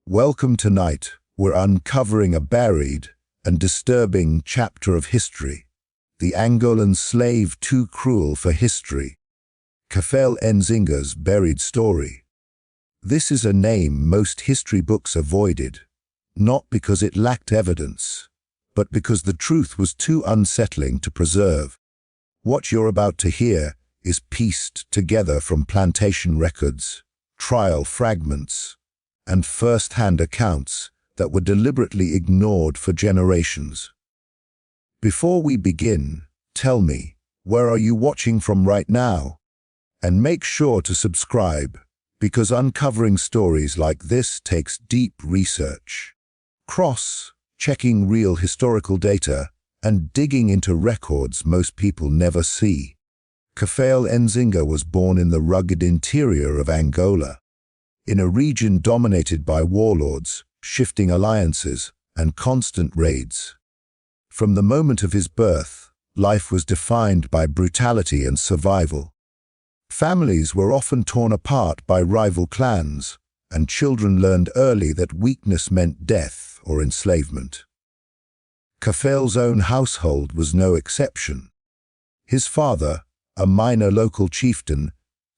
Welcome tonight. We're uncovering a buried and disturbing chapter of history. The Angolan slave too cruel for history. Cafel Enzinga's buried story. This is a name most history books avoided, not because it lacked evidence, but because the truth was too unsettling to preserve. What you're about to hear is pieced together from plantation records, trial fragments, and first-hand accounts that were deliberately ignored for generations. Before we begin, tell me, where are you watching from right now? And make sure to subscribe, because uncovering stories like this takes deep research. Cross-checking real historical data and digging into records most people never see. Cafel Enzinga was born in the rugged interior of Angola, in a region dominated by warlords, shifting alliances, and constant raids. From the moment of his birth, life was defined by brutality and survival. Families were often torn apart by rival clans, and children learned early that weakness meant death or enslavement. Cafel's own household was no exception. His father, a minor local chieftain,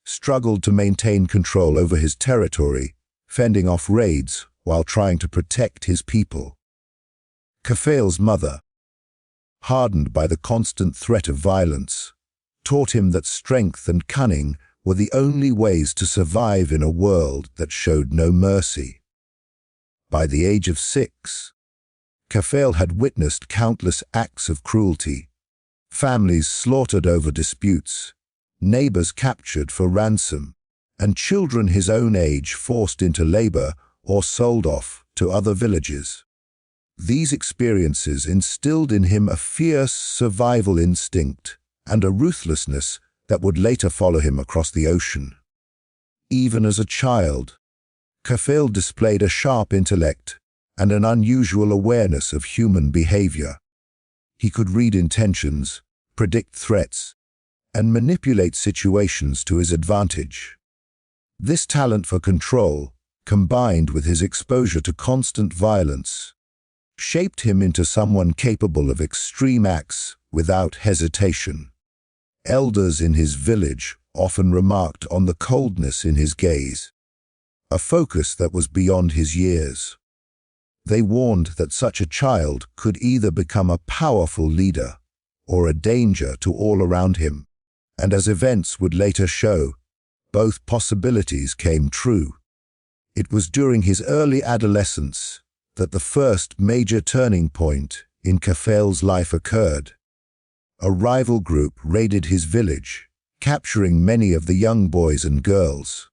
struggled to maintain control over his territory, fending off raids while trying to protect his people. Cafel's mother, hardened by the constant threat of violence, taught him that strength and cunning were the only ways to survive in a world that showed no mercy. By the age of 6, Cafel had witnessed countless acts of cruelty, families slaughtered over disputes, neighbors captured for ransom, and children his own age forced into labor or sold off to other villages. These experiences instilled in him a fierce survival instinct and a ruthlessness that would later follow him across the ocean. Even as a child, Cafel displayed a sharp intellect and an unusual awareness of human behavior. He could read intentions, predict threats, and manipulate situations to his advantage. This talent for control, combined with his exposure to constant violence, shaped him into someone capable of extreme acts without hesitation. Elders in his village often remarked on the coldness in his gaze, a focus that was beyond his years. They warned that such a child could either become a powerful leader or a danger to all around him. And as events would later show, both possibilities came true. It was during his early adolescence that the first major turning point in Cafel's life occurred. A rival group raided his village, capturing many of the young boys and girls.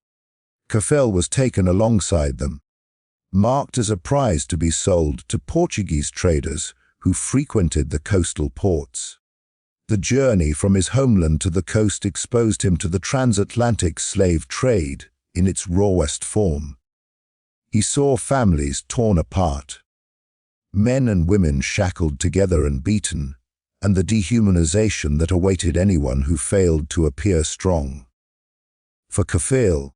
Cafel was taken alongside them, marked as a prize to be sold to Portuguese traders who frequented the coastal ports. The journey from his homeland to the coast exposed him to the transatlantic slave trade in its rawest form. He saw families torn apart, men and women shackled together and beaten, and the dehumanization that awaited anyone who failed to appear strong. For Cafel,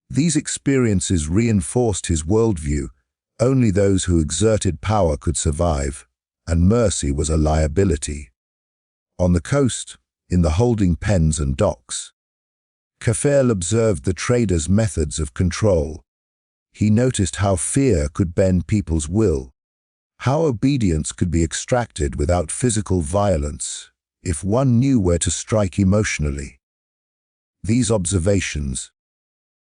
these experiences reinforced his worldview. Only those who exerted power could survive, and mercy was a liability. On the coast, in the holding pens and docks, Cafel observed the traders' methods of control. He noticed how fear could bend people's will, how obedience could be extracted without physical violence if one knew where to strike emotionally. These observations,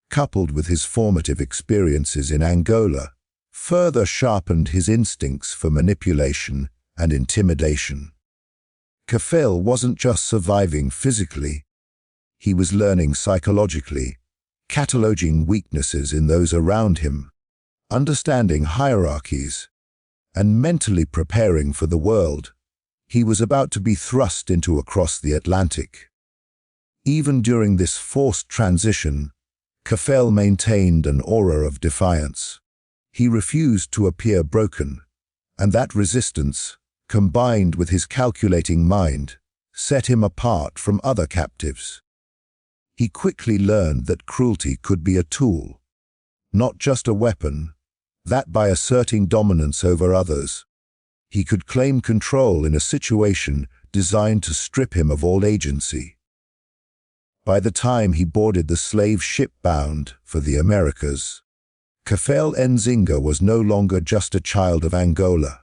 coupled with his formative experiences in Angola, further sharpened his instincts for manipulation and intimidation. Cafel wasn't just surviving physically, he was learning psychologically, cataloging weaknesses in those around him, understanding hierarchies, and mentally preparing for the world he was about to be thrust into across the Atlantic. Even during this forced transition, Cafel maintained an aura of defiance. He refused to appear broken, and that resistance, combined with his calculating mind, set him apart from other captives. He quickly learned that cruelty could be a tool, not just a weapon, that by asserting dominance over others, he could claim control in a situation designed to strip him of all agency. By the time he boarded the slave ship bound for the Americas, Cafel Enzinga was no longer just a child of Angola.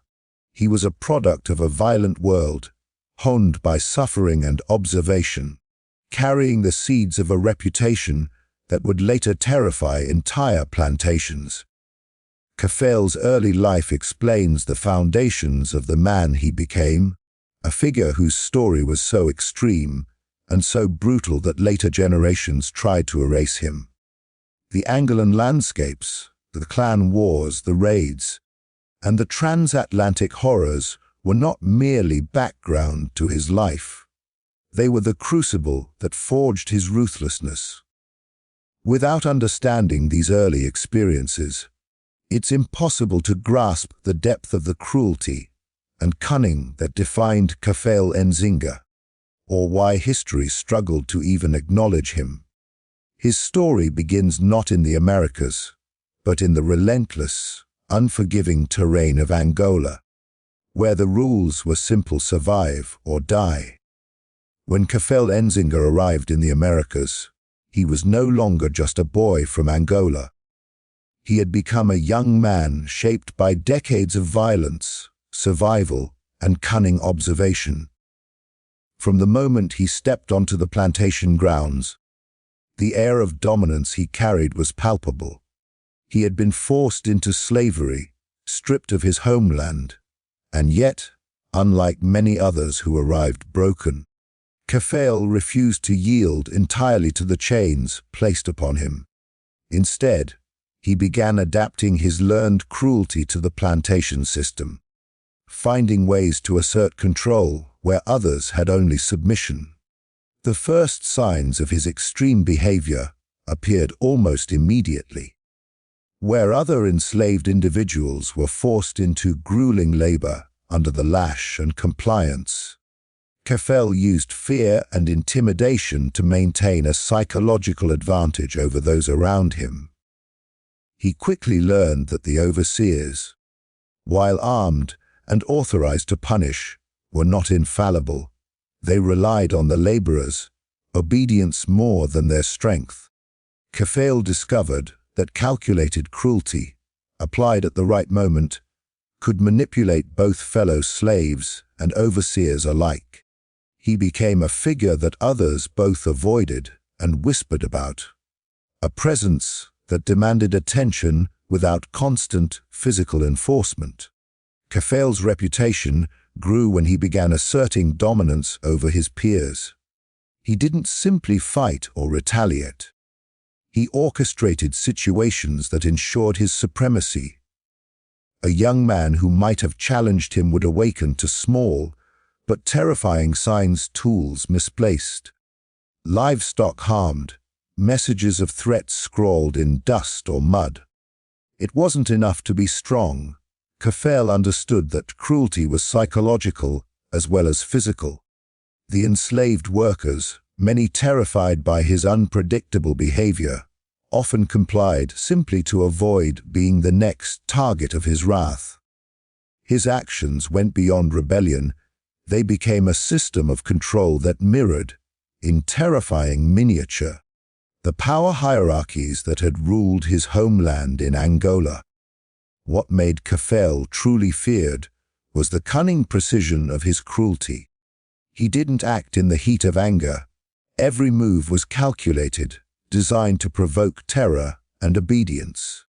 He was a product of a violent world, honed by suffering and observation, carrying the seeds of a reputation that would later terrify entire plantations. Cafel's early life explains the foundations of the man he became, a figure whose story was so extreme and so brutal that later generations tried to erase him. The Angolan landscapes, the clan wars, the raids, and the transatlantic horrors were not merely background to his life. They were the crucible that forged his ruthlessness. Without understanding these early experiences, it's impossible to grasp the depth of the cruelty and cunning that defined Cafel Enzinga, or why history struggled to even acknowledge him. His story begins not in the Americas, but in the relentless, unforgiving terrain of Angola, where the rules were simple: survive or die. When Cafel Enzinga arrived in the Americas, he was no longer just a boy from Angola. He had become a young man shaped by decades of violence, survival, and cunning observation. From the moment he stepped onto the plantation grounds, the air of dominance he carried was palpable. He had been forced into slavery, stripped of his homeland, and yet, unlike many others who arrived broken, Cafel refused to yield entirely to the chains placed upon him. Instead, he began adapting his learned cruelty to the plantation system, finding ways to assert control where others had only submission. The first signs of his extreme behavior appeared almost immediately. Where other enslaved individuals were forced into grueling labor under the lash and compliance, Cafel used fear and intimidation to maintain a psychological advantage over those around him. He quickly learned that the overseers, while armed and authorized to punish, were not infallible. They relied on the laborers' obedience more than their strength. Cafel discovered that calculated cruelty, applied at the right moment, could manipulate both fellow slaves and overseers alike. He became a figure that others both avoided and whispered about, a presence that demanded attention without constant physical enforcement. Cafel's reputation grew when he began asserting dominance over his peers. He didn't simply fight or retaliate. He orchestrated situations that ensured his supremacy. A young man who might have challenged him would awaken to small but terrifying signs: tools misplaced, livestock harmed, messages of threats scrawled in dust or mud. It wasn't enough to be strong. Cafel understood that cruelty was psychological as well as physical. The enslaved workers, many terrified by his unpredictable behavior, often complied simply to avoid being the next target of his wrath. His actions went beyond rebellion. They became a system of control that mirrored, in terrifying miniature, the power hierarchies that had ruled his homeland in Angola. What made Cafel truly feared was the cunning precision of his cruelty. He didn't act in the heat of anger. Every move was calculated, designed to provoke terror and obedience.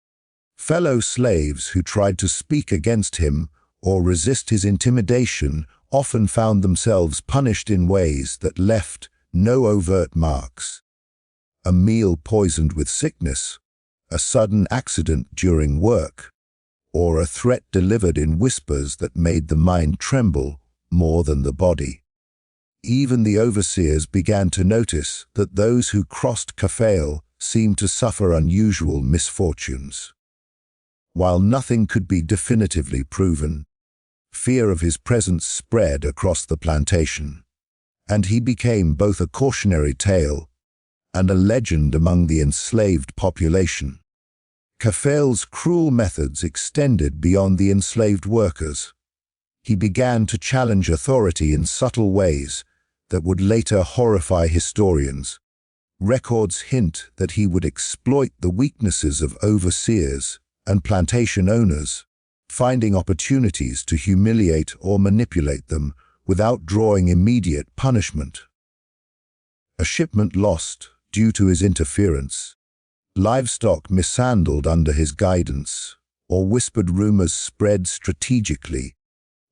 Fellow slaves who tried to speak against him or resist his intimidation often found themselves punished in ways that left no overt marks. A meal poisoned with sickness, a sudden accident during work, or a threat delivered in whispers that made the mind tremble more than the body. Even the overseers began to notice that those who crossed Cafel seemed to suffer unusual misfortunes. While nothing could be definitively proven, fear of his presence spread across the plantation, and he became both a cautionary tale and a legend among the enslaved population. Kafele's cruel methods extended beyond the enslaved workers. He began to challenge authority in subtle ways that would later horrify historians. Records hint that he would exploit the weaknesses of overseers and plantation owners, finding opportunities to humiliate or manipulate them without drawing immediate punishment. A shipment lost due to his interference, livestock mishandled under his guidance, or whispered rumors spread strategically,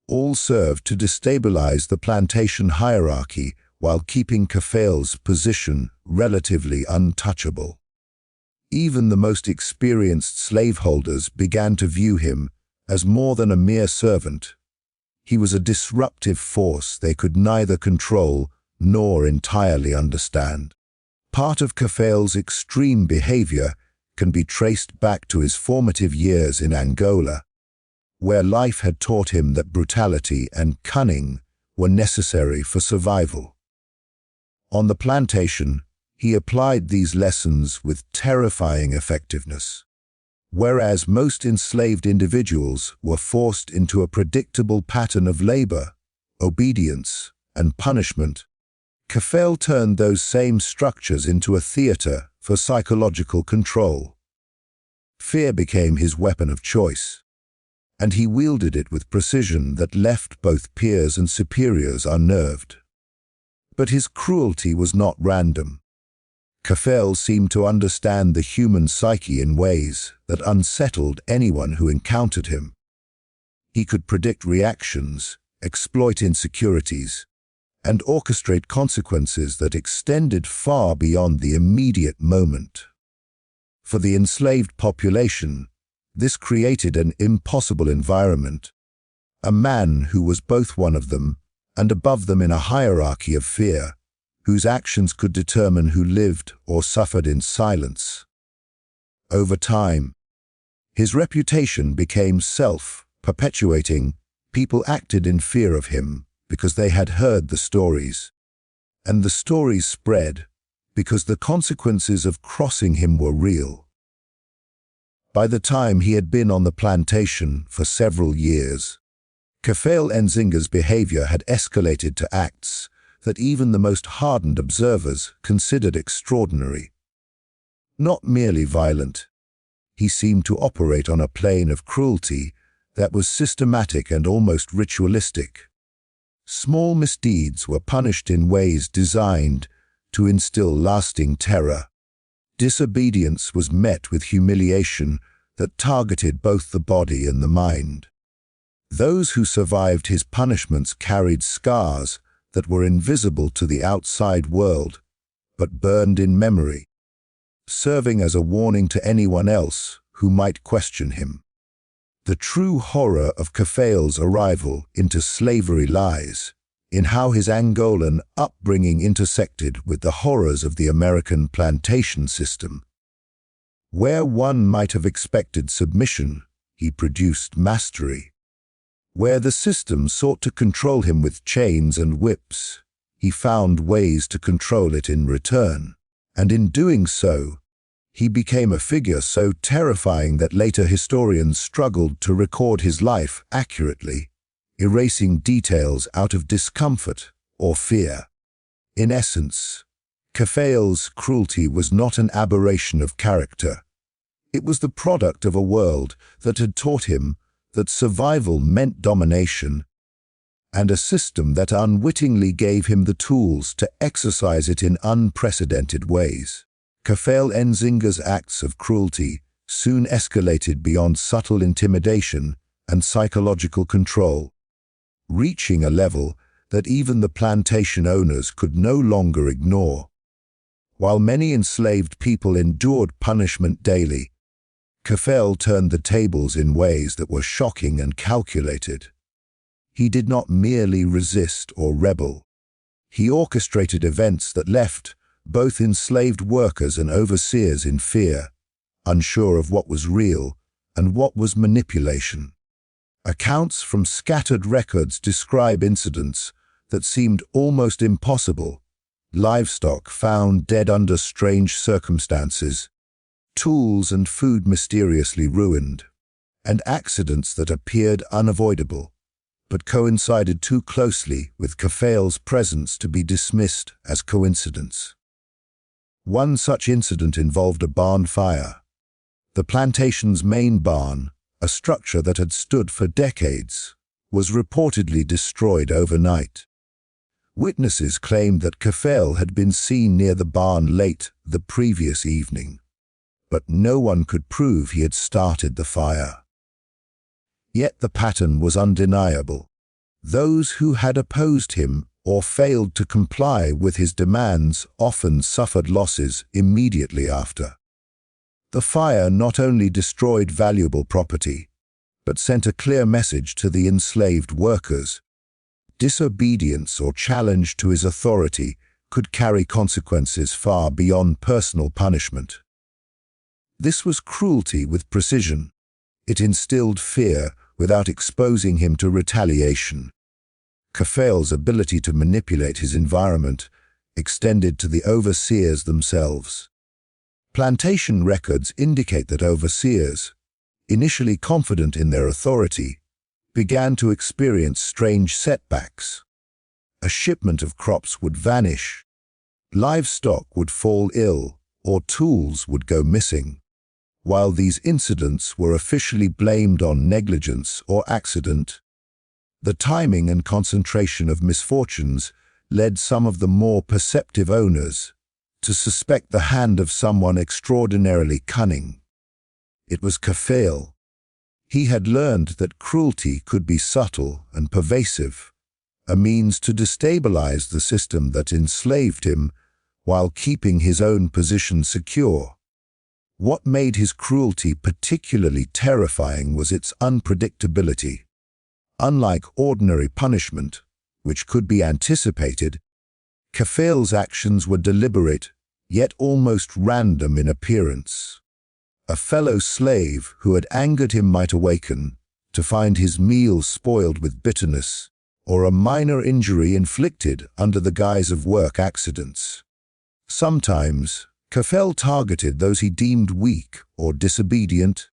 all served to destabilize the plantation hierarchy while keeping Kafele's position relatively untouchable. Even the most experienced slaveholders began to view him as more than a mere servant. He was a disruptive force they could neither control nor entirely understand. Part of Kafele's extreme behavior can be traced back to his formative years in Angola, where life had taught him that brutality and cunning were necessary for survival. On the plantation, he applied these lessons with terrifying effectiveness. Whereas most enslaved individuals were forced into a predictable pattern of labor, obedience, and punishment, Kafele turned those same structures into a theater for psychological control. Fear became his weapon of choice, and he wielded it with precision that left both peers and superiors unnerved. But his cruelty was not random. Kafele seemed to understand the human psyche in ways that unsettled anyone who encountered him. He could predict reactions, exploit insecurities, and orchestrate consequences that extended far beyond the immediate moment. For the enslaved population, this created an impossible environment. A man who was both one of them and above them in a hierarchy of fear, whose actions could determine who lived or suffered in silence. Over time, his reputation became self-perpetuating. People acted in fear of him because they had heard the stories, and the stories spread because the consequences of crossing him were real. By the time he had been on the plantation for several years, Cafel Enzinga's behavior had escalated to acts that even the most hardened observers considered extraordinary. Not merely violent, he seemed to operate on a plane of cruelty that was systematic and almost ritualistic. Small misdeeds were punished in ways designed to instill lasting terror. Disobedience was met with humiliation that targeted both the body and the mind. Those who survived his punishments carried scars that were invisible to the outside world, but burned in memory, serving as a warning to anyone else who might question him. The true horror of Kafele's arrival into slavery lies in how his Angolan upbringing intersected with the horrors of the American plantation system. Where one might have expected submission, he produced mastery. Where the system sought to control him with chains and whips, he found ways to control it in return, and in doing so, he became a figure so terrifying that later historians struggled to record his life accurately, erasing details out of discomfort or fear. In essence, Kafele's cruelty was not an aberration of character. It was the product of a world that had taught him that survival meant domination, and a system that unwittingly gave him the tools to exercise it in unprecedented ways. Cafel Enzinga's acts of cruelty soon escalated beyond subtle intimidation and psychological control, reaching a level that even the plantation owners could no longer ignore. While many enslaved people endured punishment daily, Kafele turned the tables in ways that were shocking and calculated. He did not merely resist or rebel. He orchestrated events that left both enslaved workers and overseers in fear, unsure of what was real and what was manipulation. Accounts from scattered records describe incidents that seemed almost impossible. Livestock found dead under strange circumstances, tools and food mysteriously ruined, and accidents that appeared unavoidable, but coincided too closely with Kafele's presence to be dismissed as coincidence. One such incident involved a barn fire. The plantation's main barn, a structure that had stood for decades, was reportedly destroyed overnight. Witnesses claimed that Cafel had been seen near the barn late the previous evening, but no one could prove he had started the fire. Yet the pattern was undeniable. Those who had opposed him or failed to comply with his demands often suffered losses immediately after. The fire not only destroyed valuable property, but sent a clear message to the enslaved workers. Disobedience or challenge to his authority could carry consequences far beyond personal punishment. This was cruelty with precision. It instilled fear without exposing him to retaliation. Kafele's ability to manipulate his environment extended to the overseers themselves. Plantation records indicate that overseers, initially confident in their authority, began to experience strange setbacks. A shipment of crops would vanish, livestock would fall ill, or tools would go missing. While these incidents were officially blamed on negligence or accident, the timing and concentration of misfortunes led some of the more perceptive owners to suspect the hand of someone extraordinarily cunning. It was Kafele. He had learned that cruelty could be subtle and pervasive, a means to destabilize the system that enslaved him while keeping his own position secure. What made his cruelty particularly terrifying was its unpredictability. Unlike ordinary punishment, which could be anticipated, Kafele's actions were deliberate, yet almost random in appearance. A fellow slave who had angered him might awaken to find his meal spoiled with bitterness, or a minor injury inflicted under the guise of work accidents. Sometimes, Kafele targeted those he deemed weak or disobedient,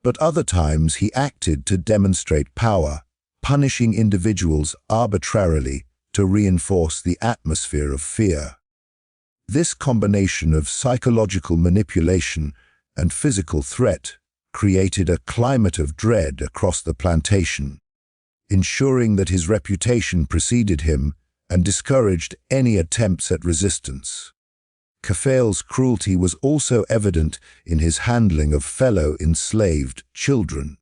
but other times he acted to demonstrate power, punishing individuals arbitrarily to reinforce the atmosphere of fear. This combination of psychological manipulation and physical threat created a climate of dread across the plantation, ensuring that his reputation preceded him and discouraged any attempts at resistance. Kafele's cruelty was also evident in his handling of fellow enslaved children.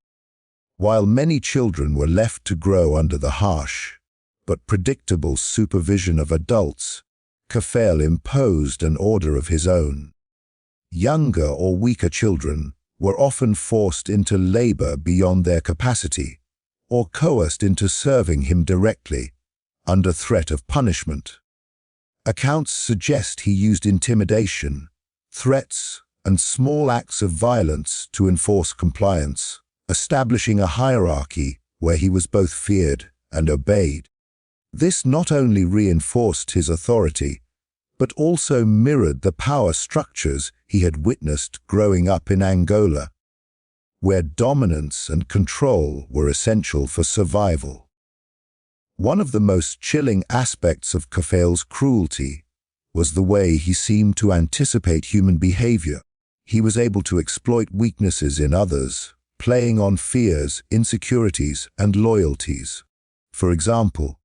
While many children were left to grow under the harsh but predictable supervision of adults, Kafele imposed an order of his own. Younger or weaker children were often forced into labor beyond their capacity or coerced into serving him directly under threat of punishment. Accounts suggest he used intimidation, threats, and small acts of violence to enforce compliance, establishing a hierarchy where he was both feared and obeyed. This not only reinforced his authority, but also mirrored the power structures he had witnessed growing up in Angola, where dominance and control were essential for survival. One of the most chilling aspects of Kafele's cruelty was the way he seemed to anticipate human behavior. He was able to exploit weaknesses in others, playing on fears, insecurities, and loyalties. For example,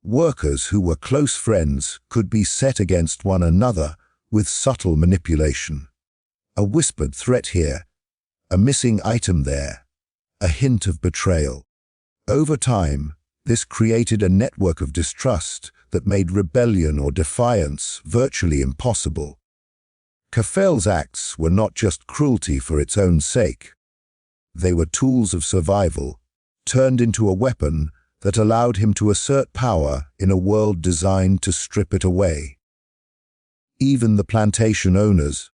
workers who were close friends could be set against one another with subtle manipulation. A whispered threat here, a missing item there, a hint of betrayal. Over time, this created a network of distrust that made rebellion or defiance virtually impossible. Kafele's acts were not just cruelty for its own sake. They were tools of survival, turned into a weapon that allowed him to assert power in a world designed to strip it away. Even the plantation owners,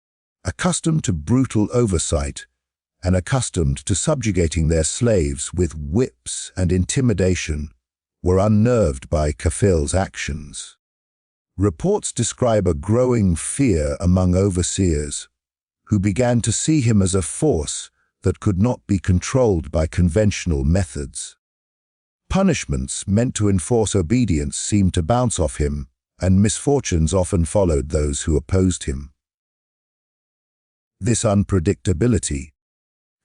accustomed to brutal oversight and accustomed to subjugating their slaves with whips and intimidation, were unnerved by Kafele's actions. Reports describe a growing fear among overseers, who began to see him as a force that could not be controlled by conventional methods. Punishments meant to enforce obedience seemed to bounce off him, and misfortunes often followed those who opposed him. This unpredictability,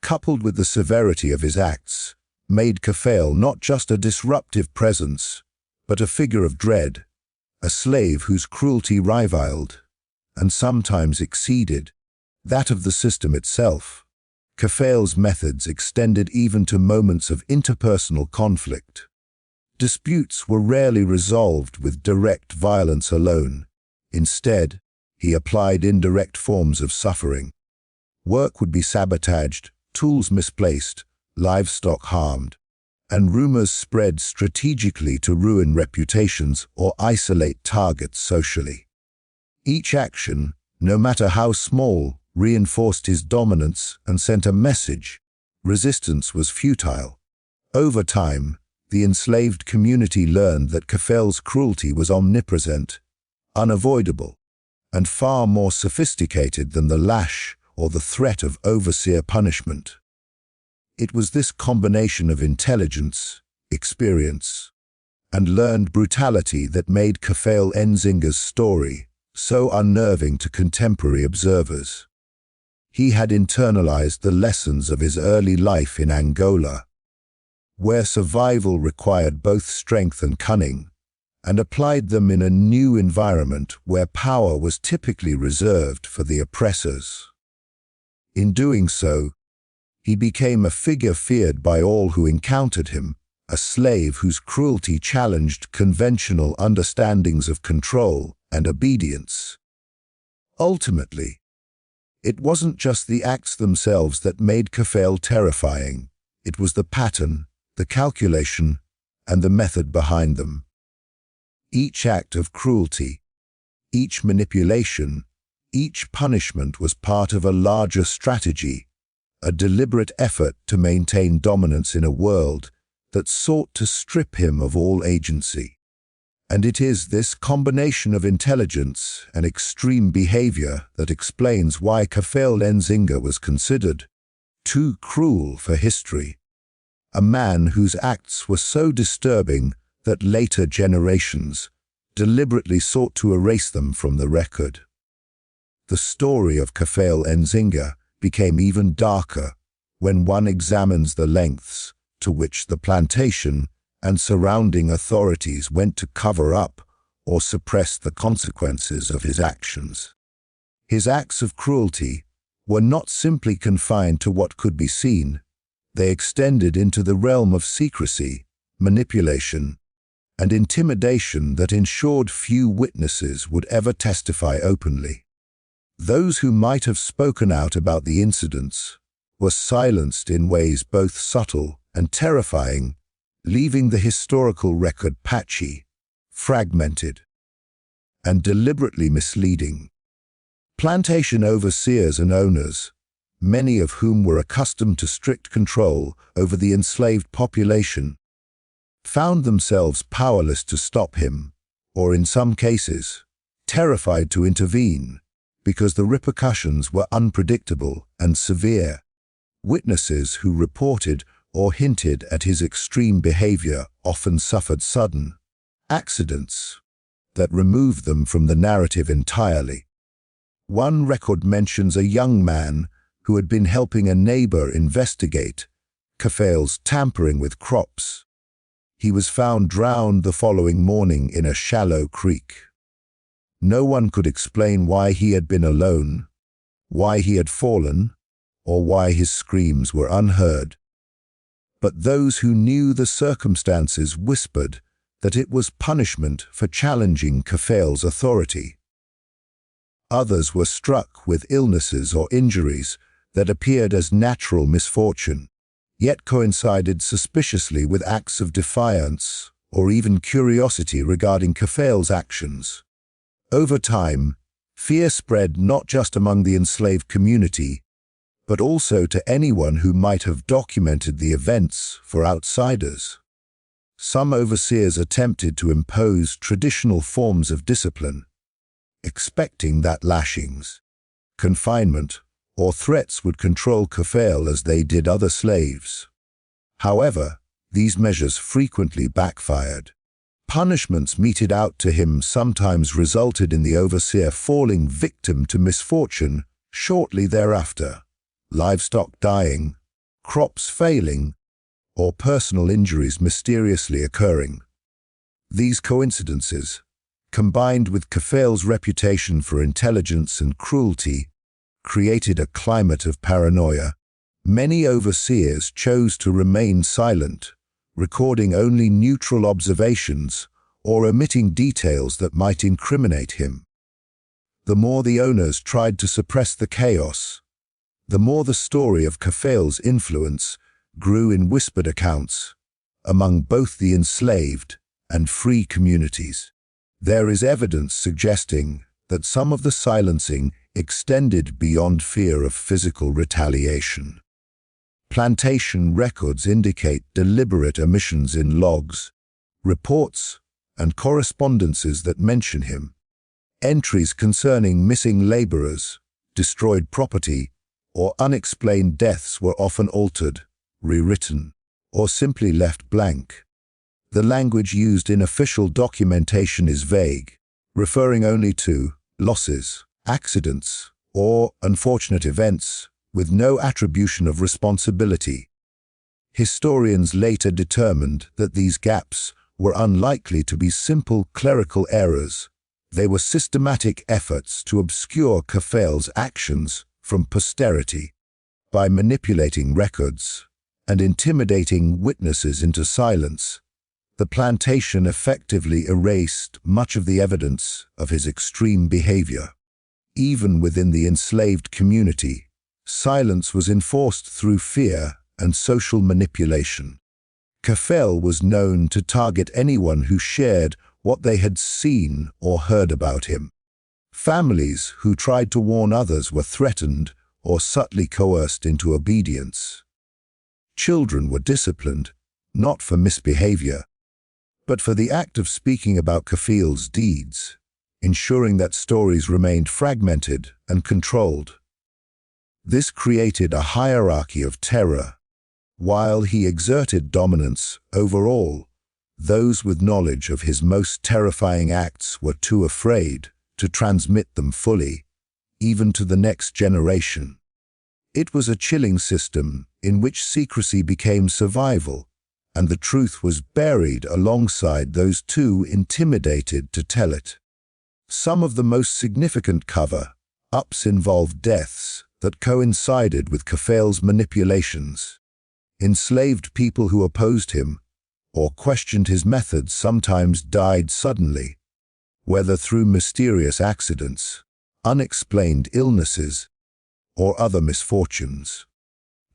coupled with the severity of his acts, made Cafel not just a disruptive presence, but a figure of dread, a slave whose cruelty rivaled, and sometimes exceeded, that of the system itself. Cafel's methods extended even to moments of interpersonal conflict. Disputes were rarely resolved with direct violence alone. Instead, he applied indirect forms of suffering. Work would be sabotaged, tools misplaced, livestock harmed, and rumors spread strategically to ruin reputations or isolate targets socially. Each action, no matter how small, reinforced his dominance and sent a message: resistance was futile. Over time, the enslaved community learned that Cafel's cruelty was omnipresent, unavoidable, and far more sophisticated than the lash or the threat of overseer punishment. It was this combination of intelligence, experience, and learned brutality that made Cafel Enzinga's story so unnerving to contemporary observers. He had internalized the lessons of his early life in Angola, where survival required both strength and cunning, and applied them in a new environment where power was typically reserved for the oppressors. In doing so, he became a figure feared by all who encountered him, a slave whose cruelty challenged conventional understandings of control and obedience. Ultimately, it wasn't just the acts themselves that made Cafel terrifying. It was the pattern, the calculation, and the method behind them. Each act of cruelty, each manipulation, each punishment was part of a larger strategy, a deliberate effort to maintain dominance in a world that sought to strip him of all agency. And it is this combination of intelligence and extreme behavior that explains why Cafel Enzinga was considered too cruel for history, a man whose acts were so disturbing that later generations deliberately sought to erase them from the record. The story of Cafel Enzinga became even darker when one examines the lengths to which the plantation and surrounding authorities went to cover up or suppress the consequences of his actions. His acts of cruelty were not simply confined to what could be seen. They extended into the realm of secrecy, manipulation, and intimidation that ensured few witnesses would ever testify openly. Those who might have spoken out about the incidents were silenced in ways both subtle and terrifying, leaving the historical record patchy, fragmented, and deliberately misleading. Plantation overseers and owners, many of whom were accustomed to strict control over the enslaved population, found themselves powerless to stop him, or in some cases, terrified to intervene, because the repercussions were unpredictable and severe. Witnesses who reported or hinted at his extreme behavior often suffered sudden accidents that removed them from the narrative entirely. One record mentions a young man who had been helping a neighbor investigate Cafel's tampering with crops. He was found drowned the following morning in a shallow creek. No one could explain why he had been alone, why he had fallen, or why his screams were unheard. But those who knew the circumstances whispered that it was punishment for challenging Cafel's authority. Others were struck with illnesses or injuries that appeared as natural misfortune, yet coincided suspiciously with acts of defiance or even curiosity regarding Cafel's actions. Over time, fear spread not just among the enslaved community, but also to anyone who might have documented the events for outsiders. Some overseers attempted to impose traditional forms of discipline, expecting that lashings, confinement, or threats would control Cafel as they did other slaves. However, these measures frequently backfired. Punishments meted out to him sometimes resulted in the overseer falling victim to misfortune shortly thereafter, livestock dying, crops failing, or personal injuries mysteriously occurring. These coincidences, combined with Cafel's reputation for intelligence and cruelty, created a climate of paranoia. Many overseers chose to remain silent, recording only neutral observations or omitting details that might incriminate him. The more the owners tried to suppress the chaos, the more the story of Cafel's influence grew in whispered accounts among both the enslaved and free communities. There is evidence suggesting that some of the silencing extended beyond fear of physical retaliation. Plantation records indicate deliberate omissions in logs, reports, and correspondences that mention him. Entries concerning missing laborers, destroyed property, or unexplained deaths were often altered, rewritten, or simply left blank. The language used in official documentation is vague, referring only to losses, accidents, or unfortunate events, with no attribution of responsibility. Historians later determined that these gaps were unlikely to be simple clerical errors. They were systematic efforts to obscure Cafel's actions from posterity. By manipulating records and intimidating witnesses into silence, the plantation effectively erased much of the evidence of his extreme behavior. Even within the enslaved community, silence was enforced through fear and social manipulation. Cafel was known to target anyone who shared what they had seen or heard about him. Families who tried to warn others were threatened or subtly coerced into obedience. Children were disciplined, not for misbehavior, but for the act of speaking about Cafel's deeds, ensuring that stories remained fragmented and controlled. This created a hierarchy of terror. While he exerted dominance over all, those with knowledge of his most terrifying acts were too afraid to transmit them fully, even to the next generation. It was a chilling system in which secrecy became survival, and the truth was buried alongside those too intimidated to tell it. Some of the most significant cover-ups involved deaths that coincided with Cafel's manipulations. Enslaved people who opposed him or questioned his methods sometimes died suddenly, whether through mysterious accidents, unexplained illnesses, or other misfortunes.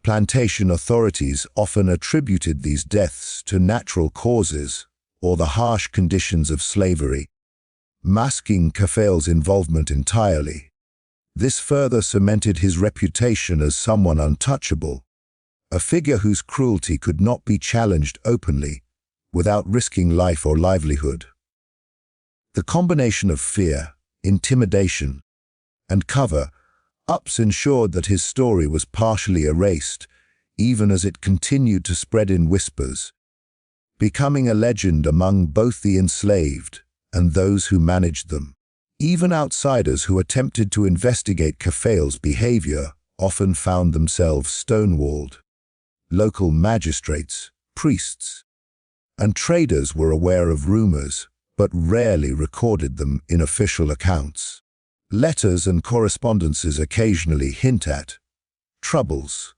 Plantation authorities often attributed these deaths to natural causes or the harsh conditions of slavery, masking Cafel's involvement entirely. This further cemented his reputation as someone untouchable, a figure whose cruelty could not be challenged openly without risking life or livelihood. The combination of fear, intimidation, and cover-ups ensured that his story was partially erased, even as it continued to spread in whispers, becoming a legend among both the enslaved and those who managed them. Even outsiders who attempted to investigate Cafel's behavior often found themselves stonewalled. Local magistrates, priests, and traders were aware of rumors, but rarely recorded them in official accounts. Letters and correspondences occasionally hint at troubles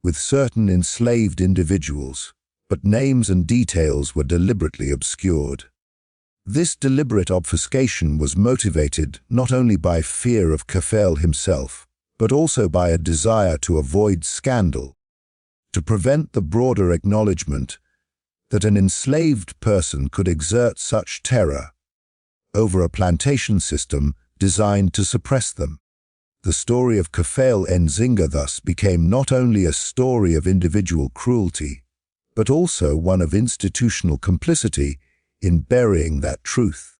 with certain enslaved individuals, but names and details were deliberately obscured. This deliberate obfuscation was motivated not only by fear of Cafel himself, but also by a desire to avoid scandal, to prevent the broader acknowledgement that an enslaved person could exert such terror over a plantation system designed to suppress them. The story of Cafel Enzinga thus became not only a story of individual cruelty, but also one of institutional complicity in burying that truth.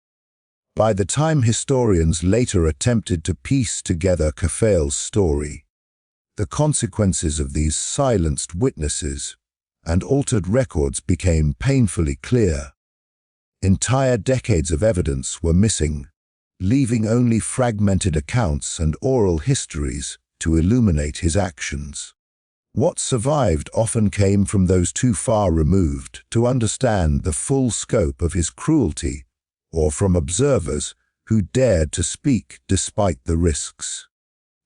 By the time historians later attempted to piece together Cafel's story, The consequences of these silenced witnesses and altered records became painfully clear. Entire decades of evidence were missing, leaving only fragmented accounts and oral histories to illuminate his actions. What survived often came from those too far removed to understand the full scope of his cruelty, or from observers who dared to speak despite the risks.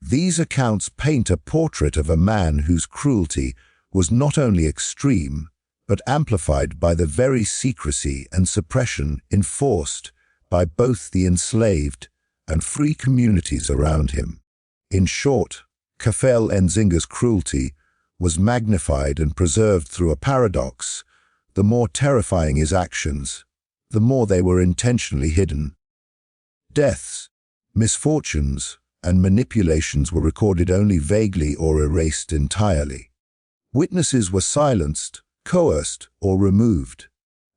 These accounts paint a portrait of a man whose cruelty was not only extreme, but amplified by the very secrecy and suppression enforced by both the enslaved and free communities around him. In short, Cafel Enzinga's cruelty was magnified and preserved through a paradox. The more terrifying his actions, the more they were intentionally hidden. Deaths, misfortunes, and manipulations were recorded only vaguely or erased entirely. Witnesses were silenced, coerced, or removed,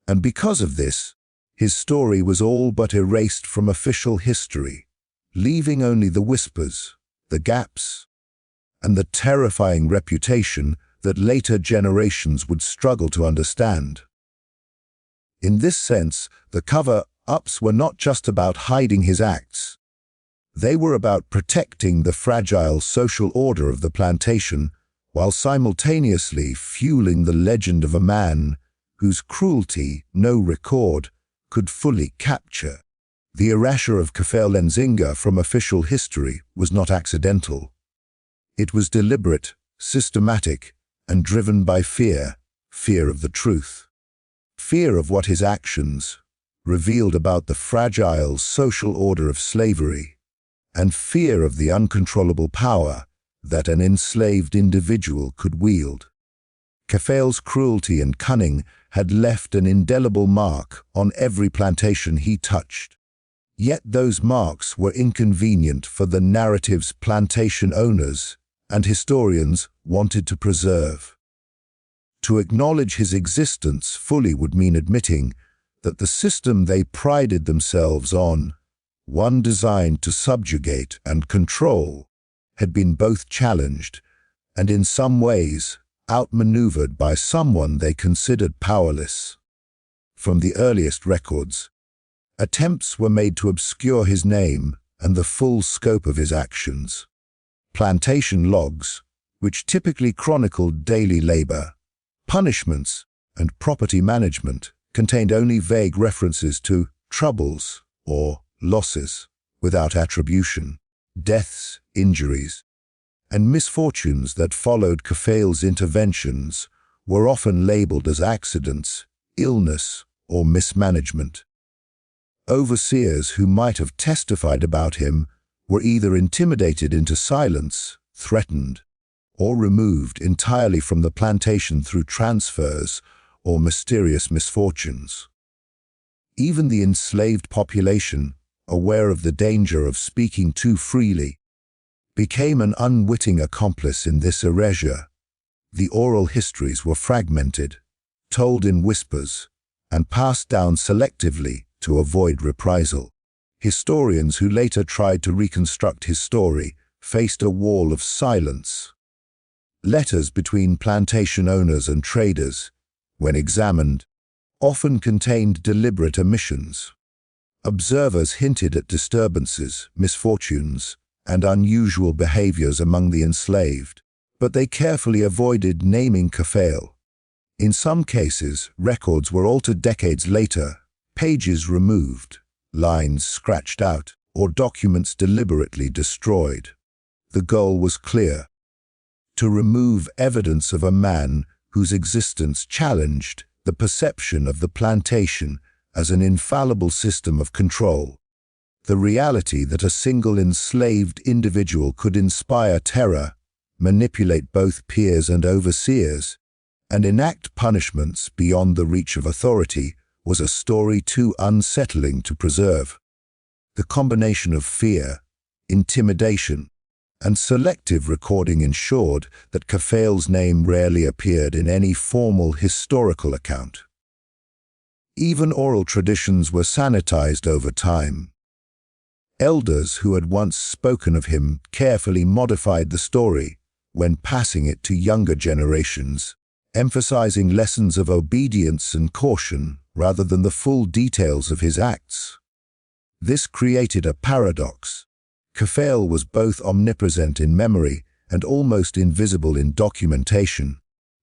and because of this, his story was all but erased from official history, leaving only the whispers, the gaps, and the terrifying reputation that later generations would struggle to understand. In this sense, the cover-ups were not just about hiding his acts. They were about protecting the fragile social order of the plantation while simultaneously fueling the legend of a man whose cruelty no record could fully capture. The erasure of Cafel Enzinga from official history was not accidental. It was deliberate, systematic, and driven by fear of the truth. Fear of what his actions revealed about the fragile social order of slavery, and fear of the uncontrollable power that an enslaved individual could wield. Cafel's cruelty and cunning had left an indelible mark on every plantation he touched. Yet those marks were inconvenient for the narratives plantation owners and historians wanted to preserve. To acknowledge his existence fully would mean admitting that the system they prided themselves on, one designed to subjugate and control, had been both challenged and in some ways outmaneuvered by someone they considered powerless. From the earliest records, attempts were made to obscure his name and the full scope of his actions. Plantation logs, which typically chronicled daily labor, punishments, and property management, contained only vague references to troubles or losses without attribution, deaths, injuries, and misfortunes that followed Cafel's interventions were often labeled as accidents, illness, or mismanagement. Overseers who might have testified about him were either intimidated into silence, threatened, or removed entirely from the plantation through transfers or mysterious misfortunes. Even the enslaved population, aware of the danger of speaking too freely, became an unwitting accomplice in this erasure. The oral histories were fragmented, told in whispers, and passed down selectively to avoid reprisal. Historians who later tried to reconstruct his story faced a wall of silence. Letters between plantation owners and traders, when examined, often contained deliberate omissions. Observers hinted at disturbances, misfortunes, and unusual behaviors among the enslaved, but they carefully avoided naming Cafel. In some cases, records were altered decades later, pages removed, lines scratched out, or documents deliberately destroyed. The goal was clear: to remove evidence of a man whose existence challenged the perception of the plantation as an infallible system of control. The reality that a single enslaved individual could inspire terror, manipulate both peers and overseers, and enact punishments beyond the reach of authority was a story too unsettling to preserve. The combination of fear, intimidation, and selective recording ensured that Cafel's name rarely appeared in any formal historical account. Even oral traditions were sanitized over time. Elders who had once spoken of him carefully modified the story, when passing it to younger generations, emphasizing lessons of obedience and caution rather than the full details of his acts. This created a paradox. Cafel was both omnipresent in memory and almost invisible in documentation.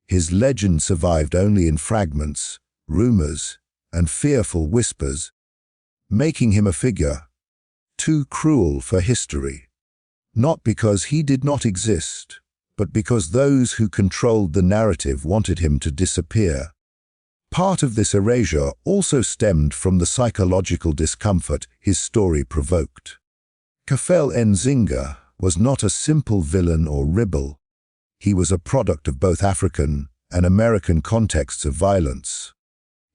His legend survived only in fragments, rumors, and fearful whispers, making him a figure too cruel for history. Not because he did not exist, but because those who controlled the narrative wanted him to disappear. Part of this erasure also stemmed from the psychological discomfort his story provoked. Cafel Enzinga was not a simple villain or rebel. He was a product of both African and American contexts of violence.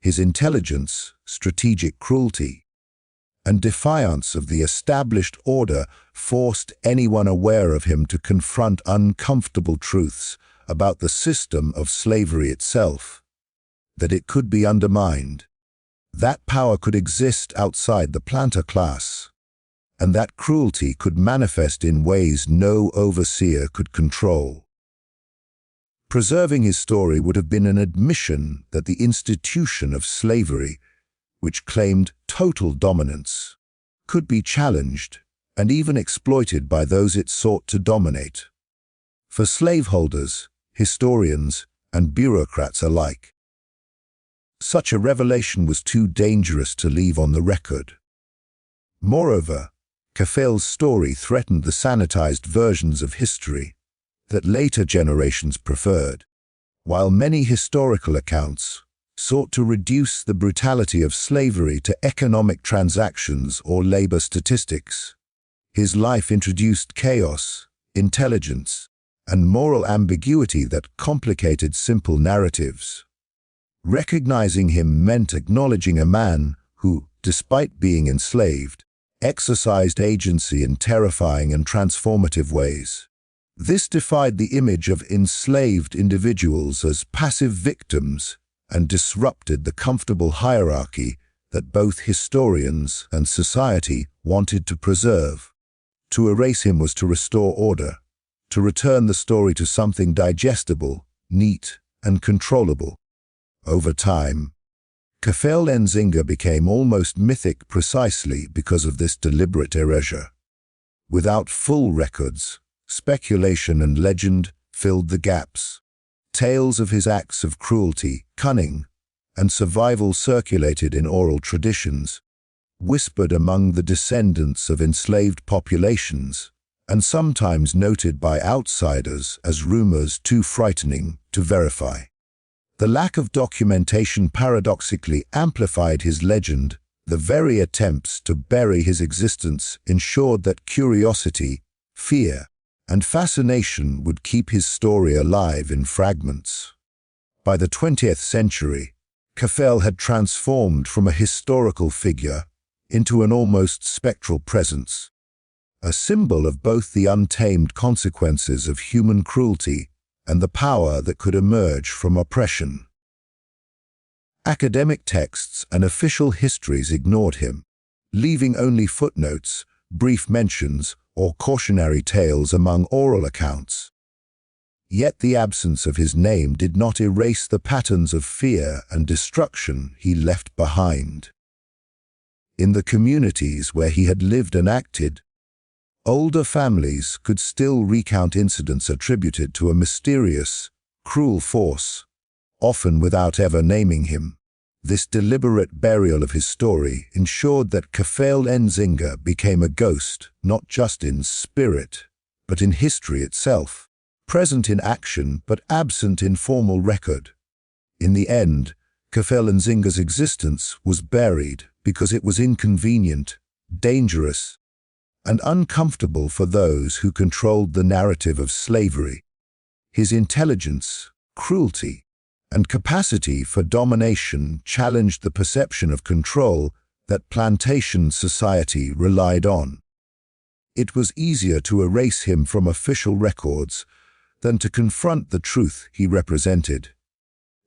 His intelligence, strategic cruelty, and defiance of the established order forced anyone aware of him to confront uncomfortable truths about the system of slavery itself. That it could be undermined, that power could exist outside the planter class, and that cruelty could manifest in ways no overseer could control. Preserving his story would have been an admission that the institution of slavery, which claimed total dominance, could be challenged and even exploited by those it sought to dominate. For slaveholders, historians, and bureaucrats alike, such a revelation was too dangerous to leave on the record. Moreover, Cafel's story threatened the sanitized versions of history that later generations preferred. While many historical accounts sought to reduce the brutality of slavery to economic transactions or labor statistics, his life introduced chaos, intelligence, and moral ambiguity that complicated simple narratives. Recognizing him meant acknowledging a man who, despite being enslaved, exercised agency in terrifying and transformative ways. This defied the image of enslaved individuals as passive victims and disrupted the comfortable hierarchy that both historians and society wanted to preserve. To erase him was to restore order, to return the story to something digestible, neat, and controllable. Over time, Cafel Enzinga became almost mythic precisely because of this deliberate erasure. Without full records, speculation and legend filled the gaps. Tales of his acts of cruelty, cunning, and survival circulated in oral traditions, whispered among the descendants of enslaved populations, and sometimes noted by outsiders as rumors too frightening to verify. The lack of documentation paradoxically amplified his legend. The very attempts to bury his existence ensured that curiosity, fear, and fascination would keep his story alive in fragments. By the 20th century, Cafel had transformed from a historical figure into an almost spectral presence, a symbol of both the untamed consequences of human cruelty and the power that could emerge from oppression. Academic texts and official histories ignored him, leaving only footnotes, brief mentions, or cautionary tales among oral accounts. Yet the absence of his name did not erase the patterns of fear and destruction he left behind. In the communities where he had lived and acted, older families could still recount incidents attributed to a mysterious, cruel force, often without ever naming him. This deliberate burial of his story ensured that Cafel Enzinga became a ghost, not just in spirit, but in history itself, present in action but absent in formal record. In the end, Cafel Nzinga's existence was buried because it was inconvenient, dangerous, and uncomfortable for those who controlled the narrative of slavery. His intelligence, cruelty, and capacity for domination challenged the perception of control that plantation society relied on. It was easier to erase him from official records than to confront the truth he represented,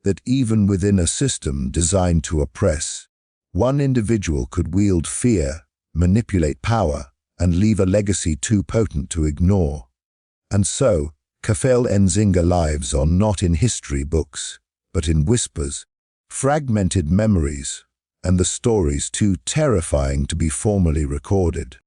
that even within a system designed to oppress, one individual could wield fear, manipulate power, and leave a legacy too potent to ignore. And so, Cafel Enzinga lives are not in history books, but in whispers, fragmented memories, and the stories too terrifying to be formally recorded.